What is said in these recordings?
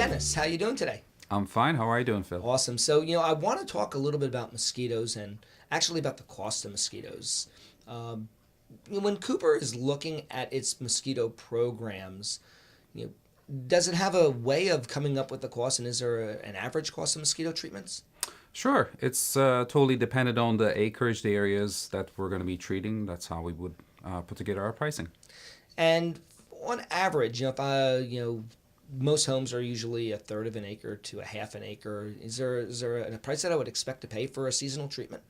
Dennis. How you doing today? I'm fine. How are you doing, Phil? Awesome. So, I want to talk a little bit about mosquitoes and actually about the cost of mosquitoes. When Cooper is looking at its mosquito programs, you know, does it have a way of coming up with the cost, and is there an average cost of mosquito treatments? Sure. It's totally dependent on the acreage, the areas that we're going to be treating. That's how we would put together our pricing. And on average, if most homes are usually a third of an acre to a half an acre. Is there a price that I would expect to pay for a seasonal treatment?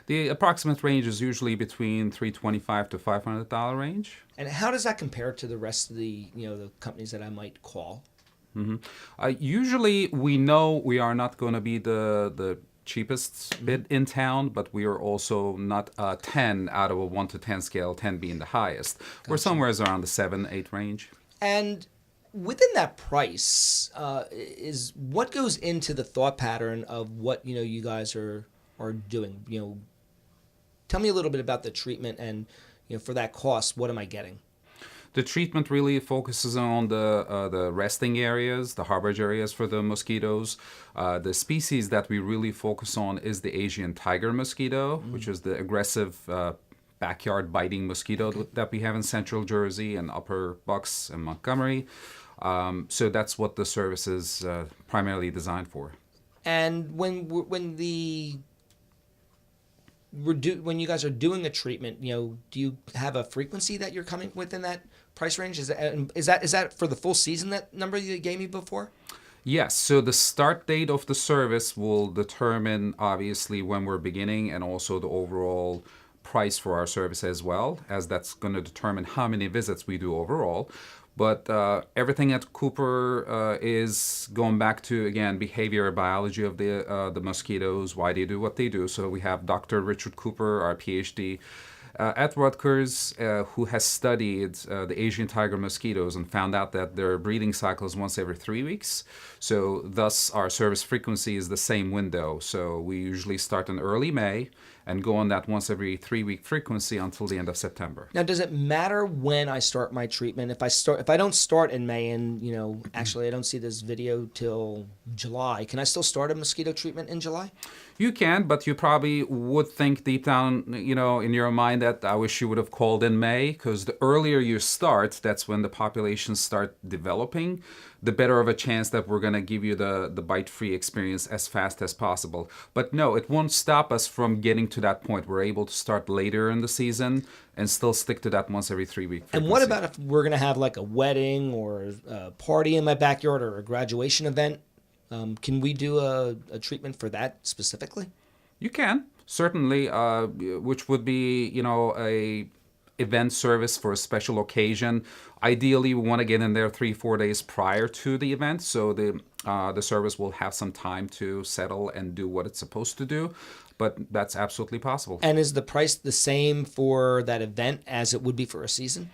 The approximate range is usually between $325 to $500 range. And how does that compare to the rest of the companies that I might call? Usually, we know we are not going to be the cheapest bid in town, but we are also not 10 out of a 1 to 10 scale, 10 being the highest. We're somewhere around the 7, 8 range. And within that price is what goes into the thought pattern of what you guys are doing. Tell me a little bit about the treatment, and for that cost, what am I getting? The treatment really focuses on the resting areas, the harborage areas for the mosquitoes. The species that we really focus on is the Asian tiger mosquito, which is the aggressive backyard biting mosquito that we have in central Jersey and upper Bucks and Montgomery. So that's what the service is primarily designed for. And when you guys are doing a treatment, do you have a frequency that you're coming within that price range? Is that for the full season, that number you gave me before? Yes, so the start date of the service will determine obviously when we're beginning, and also the overall price for our service as well, as that's going to determine how many visits we do overall. But everything at Cooper is going back to, again, behavioral biology of the mosquitoes, why they do what they do. So we have Dr. Richard Cooper, our PhD, at Rutgers, who has studied the Asian tiger mosquitoes and found out that their breeding cycle is once every 3 weeks. So thus our service frequency is the same window. So we usually start in early May and go on that once every 3-week frequency until the end of September. Now, does it matter when I start my treatment? If I don't start in May, and actually I don't see this video till July, can I still start a mosquito treatment in July? You can, but you probably would think deep down, in your mind that I wish you would have called in May, because the earlier you start, that's when the populations start developing, the better of a chance that we're going to give you the bite-free experience as fast as possible. But no, it won't stop us from getting to that point. We're able to start later in the season and still stick to that once every 3 week frequency. And what about if we're going to have like a wedding or a party in my backyard or a graduation event? Can we do a treatment for that specifically? You can, certainly, which would be, a event service for a special occasion. Ideally, we want to get in there 3-4 days prior to the event, so the service will have some time to settle and do what it's supposed to do. But that's absolutely possible. And is the price the same for that event as it would be for a season?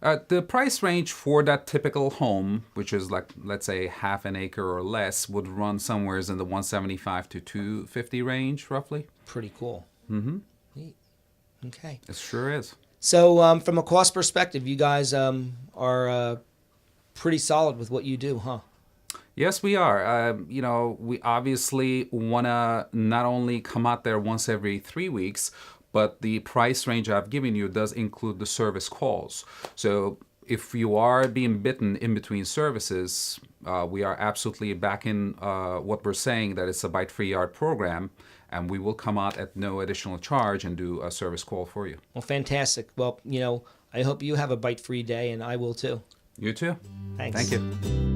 The price range for that typical home, which is like, let's say, half an acre or less, would run somewhere in the $175 to $250 range, roughly. Pretty cool. Neat. Okay. It sure is. So from a cost perspective, you guys are pretty solid with what you do, huh? Yes, we are. We obviously want to not only come out there once every 3 weeks, but the price range I've given you does include the service calls. So if you are being bitten in between services, we are absolutely backing what we're saying, that it's a bite-free yard program, and we will come out at no additional charge and do a service call for you. Well, fantastic. Well, I hope you have a bite-free day, and I will too. You too. Thanks. Thank you.